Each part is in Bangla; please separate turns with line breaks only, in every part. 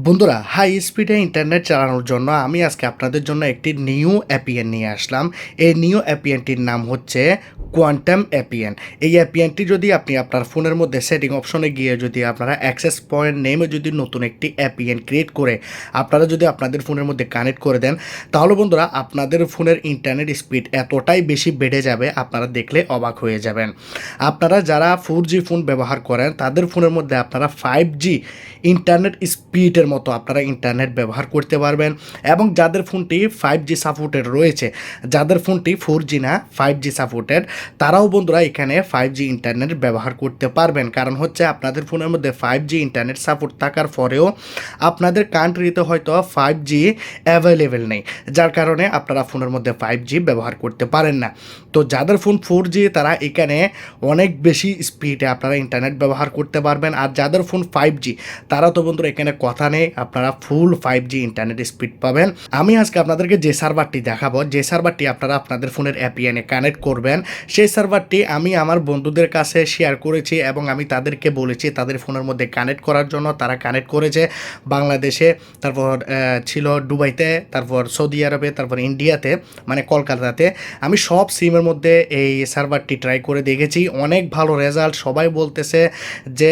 বন্ধুরা, হাই স্পিডে ইন্টারনেট চালানোর জন্য আমি আজকে আপনাদের জন্য একটি নিউ অ্যাপিএন নিয়ে আসলাম। এই নিউ অ্যাপিএনটির নাম হচ্ছে কোয়ান্টাম অ্যাপিএন। এই অ্যাপিএনটি যদি আপনি আপনার ফোনের মধ্যে সেটিং অপশনে গিয়ে যদি আপনারা অ্যাক্সেস পয়েন্ট নেমে যদি নতুন একটি অ্যাপিএন ক্রিয়েট করে আপনারা যদি আপনাদের ফোনের মধ্যে কানেক্ট করে দেন, তাহলে বন্ধুরা আপনাদের ফোনের ইন্টারনেট স্পিড এতটাই বেশি বেড়ে যাবে আপনারা দেখলে অবাক হয়ে যাবেন। আপনারা যারা 4G ফোন ব্যবহার করেন তাদের ফোনের মধ্যে আপনারা 5G ইন্টারনেট স্পিডের মতো আপনারা ইন্টারনেট ব্যবহার করতে পারবেন। এবং যাদের ফোনটি 5G সাপোর্টেড রয়েছে, যাদের ফোনটি 4G না 5G সাপোর্টেড, তারাও বন্ধুরা এখানে 5G ইন্টারনেট ব্যবহার করতে পারবেন। কারণ হচ্ছে আপনাদের ফোনের মধ্যে 5G ইন্টারনেট সাপোর্ট থাকার পরেও আপনাদের কান্ট্রিতে হয়তো 5G অ্যাভেলেবেল নেই, যার কারণে আপনারা ফোনের মধ্যে 5G ব্যবহার করতে পারেন না। তো যাদের ফোন 4G তারা এখানে অনেক বেশি স্পিডে আপনারা ইন্টারনেট ব্যবহার করতে পারবেন। আর যাদের ফোন 5G তারা তো বন্ধুরা এখানে কথা নেই, আপনারা ফুল 5G ইন্টারনেট স্পিড পাবেন। আমি আজকে আপনাদেরকে যে সার্ভারটি দেখাবো, যে সার্ভারটি আপনারা আপনাদের ফোনের অ্যাপিএনে কানেক্ট করবেন, সেই সার্ভারটি আমি আমার বন্ধুদের কাছে শেয়ার করেছি এবং আমি তাদেরকে বলেছি তাদের ফোনের মধ্যে কানেক্ট করার জন্য। তারা কানেক্ট করেছে বাংলাদেশে, তারপর ছিল দুবাইতে, তারপর সৌদি আরবে, তারপর ইন্ডিয়াতে মানে কলকাতাতে। আমি সব সিমের মধ্যে এই সার্ভারটি ট্রাই করে দেখেছি, অনেক ভালো রেজাল্ট। সবাই বলতেছে যে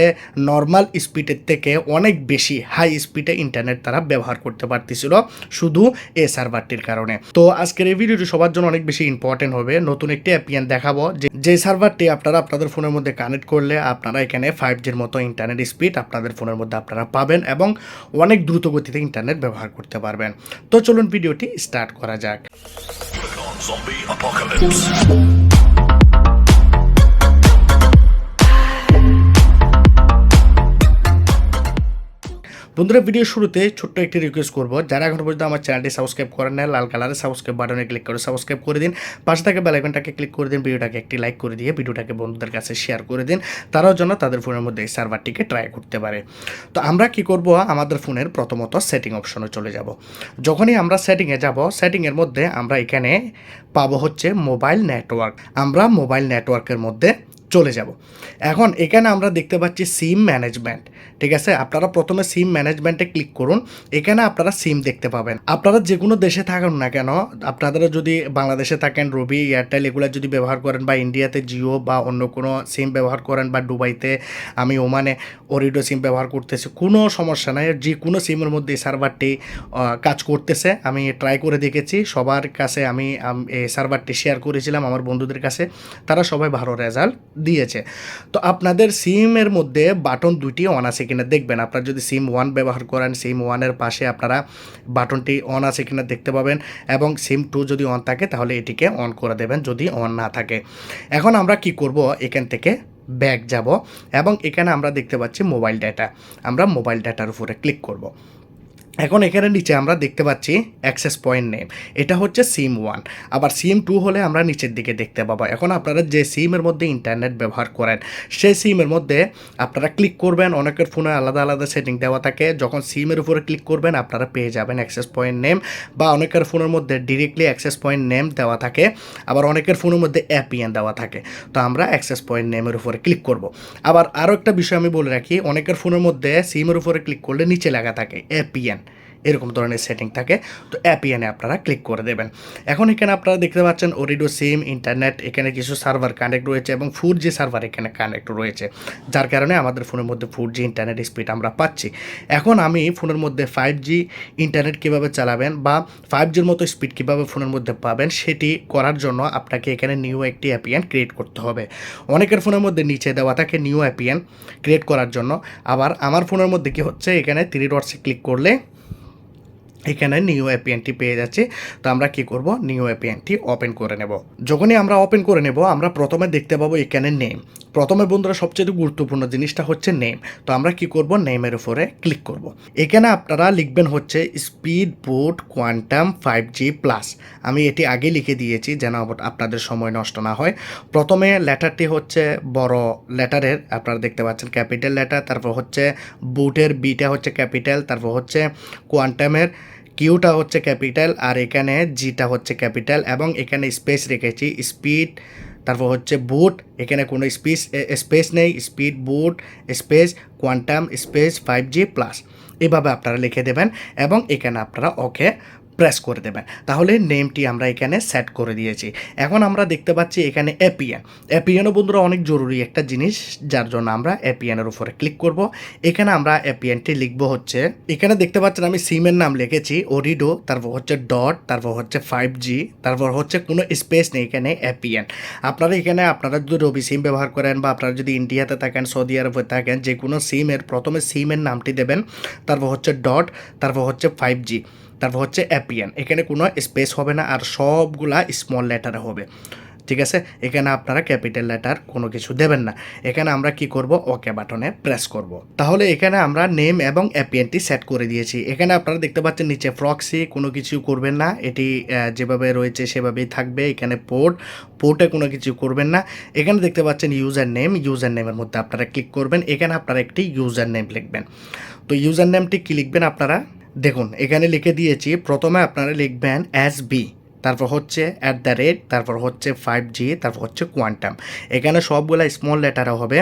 নর্মাল স্পিডের থেকে অনেক বেশি হাই স্পিডে ইন্টারনেট তারা ব্যবহার করতে পারতেছিল শুধু এই সার্ভারটির কারণে। তো আজকের এই ভিডিওটি সবার জন্য অনেক বেশি ইম্পর্টেন্ট হবে। নতুন একটি অ্যাপিএন দেখাবো যে সার্ভারটি আপনারা আপনাদের ফোনের মধ্যে কানেক্ট করলে আপনারা এখানে 5Gর মতো ইন্টারনেট স্পিড আপনাদের ফোনের মধ্যে আপনারা পাবেন এবং অনেক দ্রুত গতিতে ইন্টারনেট ব্যবহার করতে পারবেন। তো চলুন ভিডিওটি স্টার্ট করা যাক। বন্ধুরা, ভিডিও শুরুতে ছোট্ট একটি রিকোয়েস্ট করবো, যারা এখন পর্যন্ত আমার চ্যানেলটি সাবস্ক্রাইব করেন না, লাল কালারের সাবস্ক্রাইব বাটনে ক্লিক করে সাবস্ক্রাইব করে দিন। পাশে থাকা বেল আইকনটাকে ক্লিক করে দিন, ভিডিওটাকে একটি লাইক করে দিয়ে ভিডিওটাকে বন্ধুদের কাছে শেয়ার করে দিন, তারাও যেন তাদের ফোনের মধ্যে এই সার্ভারটিকে ট্রাই করতে পারে। তো আমরা কি করব, আমাদের ফোনের প্রথমত সেটিং অপশনে চলে যাব। যখনই আমরা সেটিংয়ে যাব, সেটিংয়ের মধ্যে আমরা এখানে পাবো হচ্ছে মোবাইল নেটওয়ার্ক। আমরা মোবাইল নেটওয়ার্কের মধ্যে চলে যাব। এখন এখানে আমরা দেখতে পাচ্ছি সিম ম্যানেজমেন্ট, ঠিক আছে। আপনারা প্রথমে সিম ম্যানেজমেন্টে ক্লিক করুন। এখানে আপনারা সিম দেখতে পাবেন। আপনারা যে কোনো দেশে থাকুন না কেন, আপনারা যদি বাংলাদেশে থাকেন রবি, এয়ারটেল এগুলো যদি ব্যবহার করেন, বা ইন্ডিয়াতে জিও বা অন্য কোনো সিম ব্যবহার করেন, বা দুবাইতে আমি ওমানে অরিডো সিম ব্যবহার করতেছি, কোনো সমস্যা নাই। যে কোনো সিমের মধ্যে এই সার্ভারটি কাজ করতেছে। আমি ট্রাই করে দেখেছি, সবার কাছে আমি এই সার্ভারটি শেয়ার করেছিলাম আমার বন্ধুদের কাছে, তারা সবাই ভালো রেজাল্ট দিয়েছে। তো আপনাদের সিমের মধ্যে বাটন দুটি অন আছে কিনা দেখবেন। আপনারা যদি সিম 1 ব্যবহার করেন, সিম 1-এর পাশে আপনারা বাটনটি অন আছে কিনা দেখতে পাবেন, এবং সিম 2 যদি অন থাকে তাহলে এটিকে অন করে দেবেন যদি অন না থাকে। এখন আমরা কি করব, এখান থেকে ব্যাক যাব এবং এখানে আমরা দেখতে পাচ্ছি মোবাইল ডাটা। আমরা মোবাইল ডাটার উপরে ক্লিক করব। এখন এখানে নিচে আমরা দেখতে পাচ্ছি অ্যাক্সেস পয়েন্ট নেম, এটা হচ্ছে সিম 1। আবার সিম 2 হলে আমরা নিচের দিকে দেখতে পাবো। এখন আপনারা যে সিমের মধ্যে ইন্টারনেট ব্যবহার করেন সেই সিমের মধ্যে আপনারা ক্লিক করবেন। অনেকের ফোনে আলাদা আলাদা সেটিং দেওয়া থাকে। যখন সিমের উপরে ক্লিক করবেন আপনারা পেয়ে যাবেন অ্যাক্সেস পয়েন্ট নেম, বা অনেকের ফোনের মধ্যে ডিরেক্টলি অ্যাক্সেস পয়েন্ট নেম দেওয়া থাকে, আবার অনেকের ফোনের মধ্যে অ্যাপিএন দেওয়া থাকে। তো আমরা অ্যাক্সেস পয়েন্ট নেমের উপরে ক্লিক করব। আবার আরও একটা বিষয় আমি বলে রাখি, অনেকের ফোনের মধ্যে সিমের উপরে ক্লিক করলে নিচে লেখা থাকে অ্যাপিএন, এরকম ধরনের সেটিং থাকে। তো অ্যাপিএনে আপনারা ক্লিক করে দেবেন। এখন এখানে আপনারা দেখতে পাচ্ছেন অরিডো সিম ইন্টারনেট, এখানে কিছু সার্ভার কানেক্ট রয়েছে এবং 4G সার্ভার এখানে কানেক্ট রয়েছে, যার কারণে আমাদের ফোনের মধ্যে 4G ইন্টারনেট স্পিড আমরা পাচ্ছি। এখন আমি ফোনের মধ্যে 5G ইন্টারনেট কীভাবে চালাবেন বা 5Gর মতো স্পিড কীভাবে ফোনের মধ্যে পাবেন, সেটি করার জন্য আপনাকে এখানে নিউ একটি অ্যাপিএন ক্রিয়েট করতে হবে। অনেকের ফোনের মধ্যে নিচে দেওয়া থাকে নিউ অ্যাপিএন ক্রিয়েট করার জন্য। আবার আমার ফোনের মধ্যে কি হচ্ছে, এখানে 3 ডটসে ক্লিক করলে এখানে নিউ অ্যাপিএনটি পেয়ে যাচ্ছে। তো আমরা কি করব, নিউ অ্যাপিএনটি ওপেন করে নেব। যখনই আমরা ওপেন করে নেব, আমরা প্রথমে দেখতে পাবো এখানে নেম। প্রথমে বন্ধুরা সবচেয়ে গুরুত্বপূর্ণ জিনিসটা হচ্ছে নেম। তো আমরা কি করব, নেমের উপরে ক্লিক করব। এখানে আপনারা লিখবেন হচ্ছে স্পিড বুট কোয়ান্টাম 5G প্লাস। আমি এটি আগে লিখে দিয়েছি যেন আপনাদের সময় নষ্ট না হয়। প্রথমে লেটারটি হচ্ছে বড় লেটারের, আপনারা দেখতে পাচ্ছেন ক্যাপিটাল লেটার, তারপর হচ্ছে বুটের বিটা হচ্ছে ক্যাপিটাল, তারপর হচ্ছে কোয়ান্টামের কিউটা হচ্ছে ক্যাপিটাল, আর এখানে জিটা হচ্ছে ক্যাপিটাল, এবং এখানে স্পেস রেখেছি স্পিড, তারপর হচ্ছে বুট, এখানে কোনো স্পেস নেই, স্পিড বুট space quantum space 5G plus. এভাবে আপনারা লিখে দেবেন এবং এখানে আপনারা ওকে প্রেস করে দেবেন। তাহলে নেমটি আমরা এখানে সেট করে দিয়েছি। এখন আমরা দেখতে পাচ্ছি এখানে এপিএন। এপিএনও বন্ধুরা অনেক জরুরি একটা জিনিস, যার জন্য আমরা এপিএনের উপরে ক্লিক করব। এখানে আমরা এপিএনটি লিখব হচ্ছে, এখানে দেখতে পাচ্ছেন আমি সিমের নাম লিখেছি ওরিডো, তারপর হচ্ছে ডট, তারপর হচ্ছে 5G, তারপর হচ্ছে কোনো স্পেস নেই এখানে এপিএন। আপনারা এখানে আপনারা যদি রবি সিম ব্যবহার করেন বা আপনারা যদি ইন্ডিয়াতে থাকেন, সৌদি আরবে থাকেন, যে কোনো সিমের প্রথমে সিমের নামটি দেবেন, তারপর হচ্ছে ডট, তারপর হচ্ছে 5G, তারপর হচ্ছে এপিএন। এখানে কোনো স্পেস হবে না আর সবগুলা স্মল লেটারে হবে, ঠিক আছে। এখানে আপনারা ক্যাপিটাল লেটার কোনো কিছু দেবেন না। এখানে আমরা কি করব, ওকে বাটনে প্রেস করব। তাহলে এখানে আমরা নেম এবং এপিএনটি সেট করে দিয়েছি। এখানে আপনারা দেখতে পাচ্ছেন নিচে প্রক্সি, কোনো কিছু করবেন না, এটি যেভাবে রয়েছে সেভাবেই থাকবে। এখানে পোর্টে কোনো কিছু করবেন না। এখানে দেখতে পাচ্ছেন ইউজার নেমের মধ্যে আপনারা ক্লিক করবেন। এখানে আপনারা একটি ইউজার নেম লিখবেন। তো ইউজার নেমটি কি লিখবেন আপনারা দেখুন, এখানে লিখে দিয়েছি। প্রথমে আপনারা লিখবেন SB, তারপর হচ্ছে @ তারপর হচ্ছে 5G, তারপর হচ্ছে কোয়ান্টাম। এখানে সবগুলা স্মল লেটারে হবে,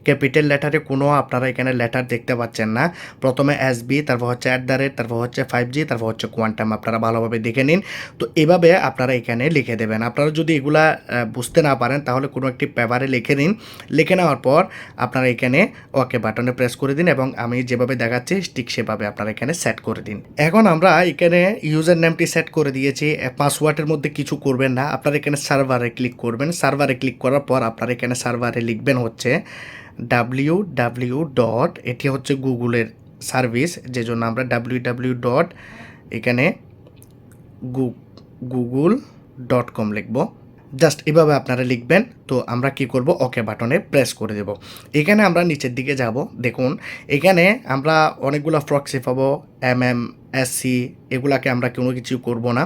ক্যাপিটাল লেটারে কোনো আপনারা এখানে লেটার দেখতে পাচ্ছেন না। প্রথমে SB, তারপর হচ্ছে @ তারপর হচ্ছে 5G, তারপর হচ্ছে কোয়ান্টাম। আপনারা ভালোভাবে দেখে নিন। তো এভাবে আপনারা এখানে লিখে দেবেন। আপনারা যদি এগুলা বুঝতে না পারেন তাহলে কোনো একটি পেপারে লিখে নিন। লিখে নেওয়ার পর আপনারা এখানে ওকে বাটনে প্রেস করে দিন এবং আমি যেভাবে দেখাচ্ছি ঠিক সেভাবে আপনারা এখানে সেট করে দিন। এখন আমরা এখানে ইউজার নেমটি সেট করে দিয়েছি। পাসওয়ার্ডের মধ্যে কিছু করবেন না, আপনারা এখানে সার্ভারে ক্লিক করবেন। সার্ভারে ক্লিক করার পর আপনারা এখানে সার্ভারে লিখবেন হচ্ছে www. এটি হচ্ছে গুগলের সার্ভিস, যে জন্য আমরা www. এখানে google.com লিখব। জাস্ট এভাবে আপনারা লিখবেন। তো আমরা কি করব, ওকে বাটনে প্রেস করে দেব। এখানে আমরা নিচের দিকে যাব। দেখুন এখানে আমরা অনেকগুলো প্রক্সি পাবো, MMSC, এগুলাকে আমরা কোনো কিছু করব না,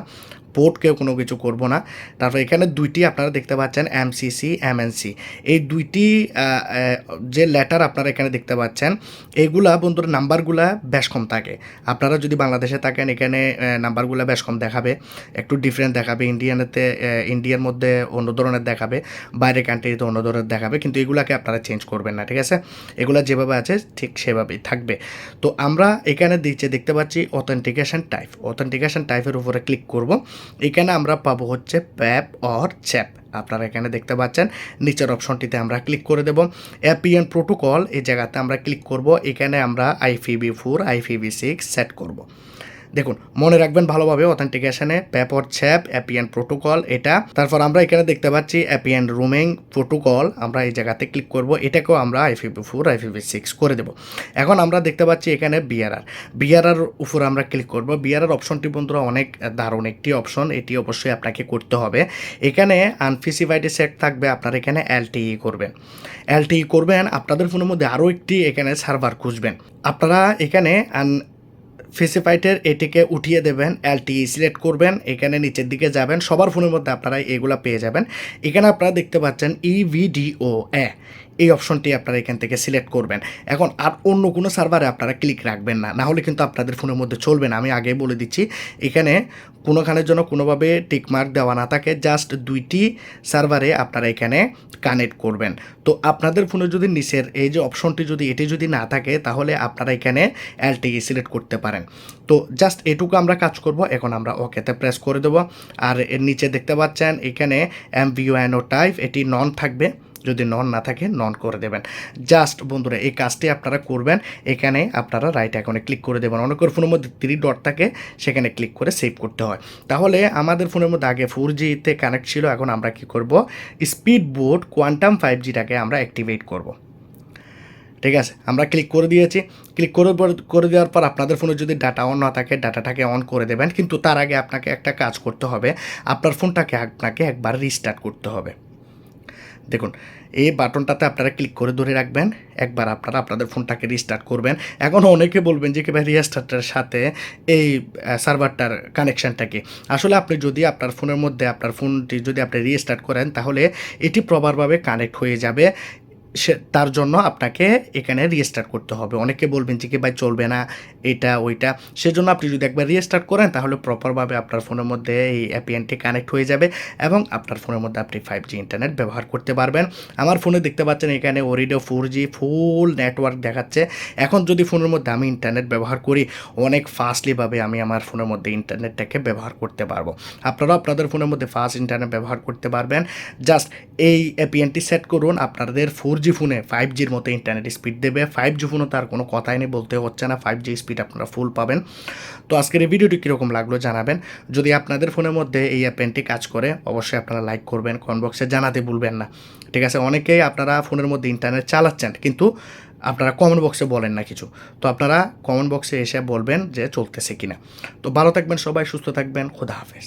পোর্টকেও কোনো কিছু করব না। তারপর এখানে দুইটি আপনারা দেখতে পাচ্ছেন MCC, MNC, এই দুইটি যে লেটার আপনারা এখানে দেখতে পাচ্ছেন, এইগুলা বন্ধুরা নাম্বারগুলা বেশ কম থাকে। আপনারা যদি বাংলাদেশে থাকেন এখানে নাম্বারগুলা বেশ কম দেখাবে, একটু ডিফারেন্ট দেখাবে। ইন্ডিয়ার মধ্যে অন্য ধরনের দেখাবে, বাইরের কান্ট্রিতে অন্য ধরনের দেখাবে, কিন্তু এগুলাকে আপনারা চেঞ্জ করবেন না, ঠিক আছে। এগুলা যেভাবে আছে ঠিক সেভাবেই থাকবে। তো আমরা এখানে দেখতে পাচ্ছি অথেন্টিকেশন টাইপের উপরে ক্লিক করব। এখানে আমরা পাবো হচ্ছে প্যাপ অর চ্যাপ। আপনারা এখানে দেখতে পাচ্ছেন নিচের অপশনটিতে আমরা ক্লিক করে দেব। APN প্রোটোকল, এই জায়গাতে আমরা ক্লিক করব। এখানে আমরা IPv4, IPv6 সেট করব। দেখুন মনে রাখবেন ভালোভাবে, অথেন্টিকেশনে প্যাপ অর চ্যাপ, APN প্রোটোকল এটা। তারপর আমরা এখানে দেখতে পাচ্ছি APN রুমিং প্রোটোকল, আমরা এই জায়গাতে ক্লিক করব। এটাকেও আমরা IPv4, IPv6 করে দেব। এখন আমরা দেখতে পাচ্ছি এখানে বিআরআর উপর আমরা ক্লিক করব। বিআরআর অপশনটি বন্ধুরা অনেক দারুণ একটি অপশন, এটি অবশ্যই আপনাকে করতে হবে। এখানে আনস্পেসিফাইড সেট থাকবে, আপনারা এখানে LTE করবেন। আপনাদের ফোনের মধ্যে আরও একটি এখানে সার্ভার খুঁজবেন। আপনারা এখানে স্পেসিফাইডের এটিকে উঠিয়ে দেবেন, LTE সিলেক্ট করবেন, এখানে নিচের দিকে যাবেন। সবার ফোনের মধ্যে আপনারা এগুলা পেয়ে যাবেন। এখানে আপনারা দেখতে পাচ্ছেন EVDOA, এই অপশনটি আপনারা এখান থেকে সিলেক্ট করবেন। এখন আর অন্য কোনো সার্ভারে আপনারা ক্লিক রাখবেন না, নাহলে কিন্তু আপনাদের ফোনের মধ্যে চলবে না। আমি আগে বলে দিচ্ছি, এখানে কোনোখানের জন্য কোনোভাবে টিকমার্ক দেওয়া না থাকে, জাস্ট দুইটি সার্ভারে আপনারা এখানে কানেক্ট করবেন। তো আপনাদের ফোনে যদি নিচের এই যে অপশনটি এটি যদি না থাকে তাহলে আপনারা এখানে LTE সিলেক্ট করতে পারেন। তো জাস্ট এটুকু আমরা কাজ করব। এখন আমরা ওকেতে প্রেস করে দেব। আর এর নিচে দেখতে পাচ্ছেন এখানে MVNO টাইপ, এটি নন থাকবে, যদি নন না থাকে নন করে দেবেন। জাস্ট বন্ধুরা এই কাজটি আপনারা করবেন। এখানে আপনারা রাইট আইকনে ক্লিক করে দেবেন। অনেকের ফোনের মধ্যে 3 ডট থাকে, সেখানে ক্লিক করে সেভ করতে হয়। তাহলে আমাদের ফোনের মধ্যে আগে 4G-তে কানেক্ট ছিল, এখন আমরা কি করব, স্পিড বোট কোয়ান্টাম 5G-টাকে আমরা অ্যাক্টিভেট করব। ঠিক আছে, আমরা ক্লিক করে দিয়েছি। ক্লিক করে দেওয়ার পর আপনাদের ফোনে যদি ডাটা অন না থাকে ডাটাটাকে অন করে দেবেন। কিন্তু তার আগে আপনাকে একটা কাজ করতে হবে, আপনার ফোনটাকে আপনাকে একবার রিস্টার্ট করতে হবে। দেখুন এই বাটনটাতে আপনারা ক্লিক করে ধরে রাখবেন, একবার আপনারা আপনাদের ফোনটাকে রিস্টার্ট করবেন। এখন অনেকে বলবেন যে কি ভাই রিস্টার্টের সাথে এই সার্ভারটার কানেকশানটা কি। আসলে আপনি যদি আপনার ফোনের মধ্যে আপনার ফোনটি যদি আপনি রিস্টার্ট করেন তাহলে এটি প্রপারভাবে কানেক্ট হয়ে যাবে। তার জন্য আপনাকে এখানে রিস্টার্ট করতে হবে। অনেকে বলবেন যে কি ভাই চলবে না এটা ওইটা, সেজন্য আপনি যদি একবার রিস্টার্ট করেন তাহলে প্রপারভাবে আপনার ফোনের মধ্যে এই এপিএনটি কানেক্ট হয়ে যাবে এবং আপনার ফোনের মধ্যে আপনি 5G ইন্টারনেট ব্যবহার করতে পারবেন। আমার ফোনে দেখতে পাচ্ছেন এখানে ওরিডো 4G ফুল নেটওয়ার্ক দেখাচ্ছে। এখন যদি ফোনের মধ্যে আমি ইন্টারনেট ব্যবহার করি, অনেক ফাস্টলিভাবে আমি আমার ফোনের মধ্যে ইন্টারনেটটাকে ব্যবহার করতে পারবো। আপনারাও আপনাদের ফোনের মধ্যে ফাস্ট ইন্টারনেট ব্যবহার করতে পারবেন। জাস্ট এই এপিএনটি সেট করুন, আপনাদের 4G ফোনে 5Gর মতো ইন্টারনেট স্পিড দেবে। 5G ফোনও তার কোনো কথাই নেই, বলতে হচ্ছে না, 5G স্পিড আপনারা ফুল পাবেন। তো আজকের এই ভিডিওটি কীরকম লাগলো জানাবেন। যদি আপনাদের ফোনের মধ্যে এই এপিএনটি কাজ করে অবশ্যই আপনারা লাইক করবেন, কমেন্ট বক্সে জানাতে ভুলবেন না। ঠিক আছে, অনেকেই আপনারা ফোনের মধ্যে ইন্টারনেট চালাচ্ছেন কিন্তু আপনারা কমেন্ট বক্সে বলেন না কিছু, তো আপনারা কমেন্ট বক্সে এসে বলবেন যে চলতেছে কিনা। তো ভালো থাকবেন সবাই, সুস্থ থাকবেন, খোদা হাফেজ।